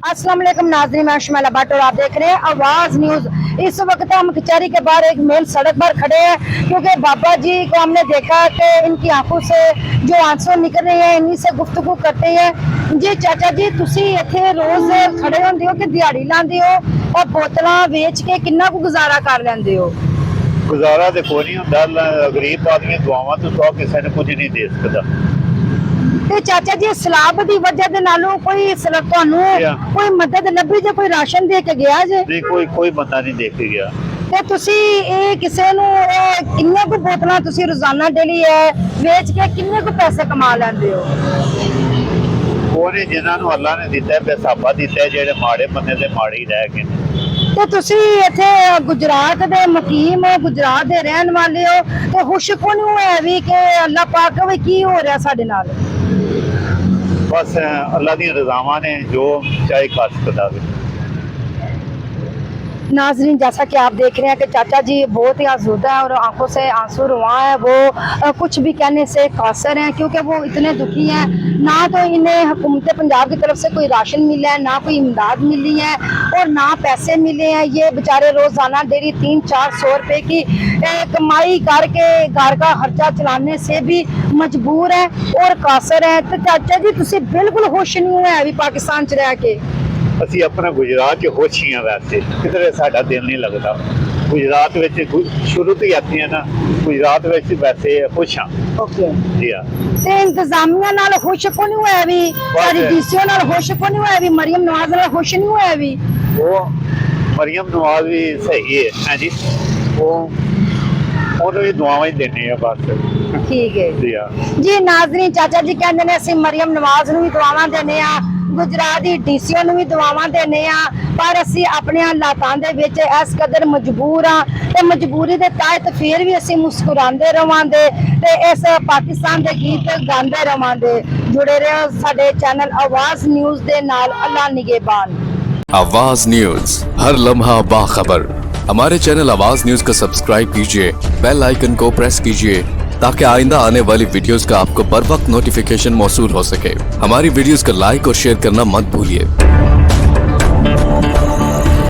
अस्सलाम वालेकुम नाज़रीन, मैं शुमाइला भट्ट और आप देख रहे हैं आवाज़ न्यूज़। इस वक्त हम कचहरी के बाहर एक मेन सड़क पर खड़े हैं क्योंकि बाबा जी को हमने देखा कि इनकी आंखों से जो आंसू निकल रहे हैं, इन्हीं से गुफ्तगू करते हैं। जी चाचा जी, तुसी इत्थे रोज खड़े होंदे हो कि दिहाड़ी लांदे हो और बोतलां वेच के किन्ना को गुजारा कर लेंदे हो? गुजारा तो कोई नहीं होंदा, गरीब आदमी दुआवां तो सौ किसी ने कुछ नहीं दे सकता। ते चाचा जी सलाब दी वजह दे नालों कोई तुहानू कोई मदद लभी जे, कोई राशन दे के गया जे? नहीं, कोई बंदा नहीं देख के गया। ते तुसी किसे नू किन्ने को बोतलां तुसी रोजाना डेली वेच के किन्ने को पैसे कमा लेंदे हो? ਉਹਨੇ ਜਿਨ੍ਹਾਂ ਨੂੰ ਅੱਲਾ ਨੇ ਦਿੱਤਾ ਬੇਸਾਬਾ ਦਿੱਤਾ, ਜਿਹੜੇ ਮਾੜੇ ਬੰਦੇ ਤੇ ਮਾੜੇ ਹੀ ਰਹਿ ਗਏ ਨੇ। ਤੇ ਤੁਸੀਂ ਇੱਥੇ ਗੁਜਰਾਤ ਦੇ ਮੁਕੀਮ ਹੋ, ਗੁਜਰਾਤ ਦੇ ਰਹਿਣ ਵਾਲੇ ਹੋ, ਤੇ ਖੁਸ਼ ਕਿਉਂ ਨਹੀਂ ਹੋਏ ਵੀ ਕਿ ਅੱਲਾ ਪਾਕ ਵੀ ਕੀ ਹੋ ਰਿਹਾ ਸਾਡੇ ਨਾਲ? ਬਸ ਅੱਲਾ ਦੀਆਂ ਰਜ਼ਾਵਾਂ ਨੇ, ਜੋ ਚਾਹੇ ਕਰ ਸਕਦਾ ਹੈ। नाजरीन, जैसा कि आप देख रहे हैं कि चाचा जी बहुत ही आज़ूदा है और आंखों से आंसू रुआ है। वो कुछ भी कहने से कासर हैं क्योंकि वो इतने दुखी हैं। ना तो इन्हें हुकूमत पंजाब की तरफ से कोई राशन मिला है, ना कोई इमदाद मिली है और ना पैसे मिले हैं। ये बेचारे रोज़ाना डेली 300-400 रुपए की कमाई करके घर का खर्चा चलाने से भी मजबूर है और कासर है। तो चाचा जी तुसी बिल्कुल खुश नहीं हुए अभी पाकिस्तान च रह के? ਅਸੀਂ ਆਪਣਾ ਗੁਜਰਾਤ 'ਚ ਖੁਸ਼ ਹੀ ਹਾਂ, ਵੈਸੇ ਕਿਧਰੇ ਸਾਡਾ ਦਿਲ ਨਹੀਂ ਲੱਗਦਾ। ਗੁਜਰਾਤ ਵਿੱਚ ਸ਼ੁਰੂ ਤੋਂ ਹੀ ਆਤੇ ਹਾਂ ਨਾ, ਗੁਜਰਾਤ ਵਿੱਚ ਵੈਸੇ ਖੁਸ਼ ਹਾਂ। ओके ਜੀ ਹਾਂ। ਤੇ ਇੰਤਜ਼ਾਮੀਆ ਨਾਲ ਖੁਸ਼ ਕਿਉਂ ਨਹੀਂ ਹੋਇਆ ਵੀ? ਸਾਡੀ ਡੀਸੀਓ ਨਾਲ ਖੁਸ਼ ਕਿਉਂ ਨਹੀਂ ਹੋਇਆ ਵੀ? ਮਰੀਮ ਨਵਾਜ਼ ਨਾਲ ਖੁਸ਼ ਨਹੀਂ ਹੋਇਆ ਵੀ? ਉਹ ਮਰੀਮ ਨਵਾਜ਼ ਵੀ ਸਹੀ ਹੈ। ਹਾਂਜੀ, ਉਹਨੂੰ ਵੀ ਦੁਆਵਾਂ ਹੀ ਦੇਣੇ ਆ ਬਸ। ਠੀਕ ਹੈ ਜੀ ਹਾਂ। ਜੀ ਨਾਜ਼ਰੀਨ, ਚਾਚਾ ਜੀ ਕਹਿੰਦੇ ਨੇ ਅਸੀਂ ਮਰੀਮ ਨਵਾਜ਼ ਨੂੰ ਵੀ ਦੁਆਵਾਂ ਦੇਣੇ ਆ, ਗੁਜਰਾਤ ਦੀ ਡੀਸੀਓ ਨੂੰ ਵੀ ਦੁਆਵਾਂ ਦੇਣੇ ਆ, ਪਰ ਅਸੀਂ ਆਪਣੇ ਹਾਲਾਤਾਂ ਦੇ ਵਿੱਚ ਇਸ ਕਦਰ ਮਜਬੂਰ ਆ ਤੇ ਮਜਬੂਰੀ ਦੇ ਤਹਿਤ ਫਿਰ ਵੀ ਅਸੀਂ ਮੁਸਕਰਾਉਂਦੇ ਰਵਾਂਗੇ ਤੇ ਇਸ ਪਾਕਿਸਤਾਨ ਦੇ ਗੀਤ ਗਾਉਂਦੇ ਰਵਾਂਗੇ। ਜੁੜੇ ਰਹੋ ਸਾਡੇ ਚੈਨਲ ਆਵਾਜ਼ ਨਿਊਜ਼ ਦੇ ਨਾਲ। ਅੱਲਾ ਨਿਗहबान। आवाज न्यूज, हर लम्हा बाखबर। हमारे चैनल आवाज न्यूज को सब्सक्राइब कीजिए, बेल आइकन को प्रेस कीजिए ताकि आइंदा आने वाली वीडियोस का आपको बर वक्त नोटिफिकेशन मौसूल हो सके। हमारी वीडियोस को लाइक और शेयर करना मत भूलिए।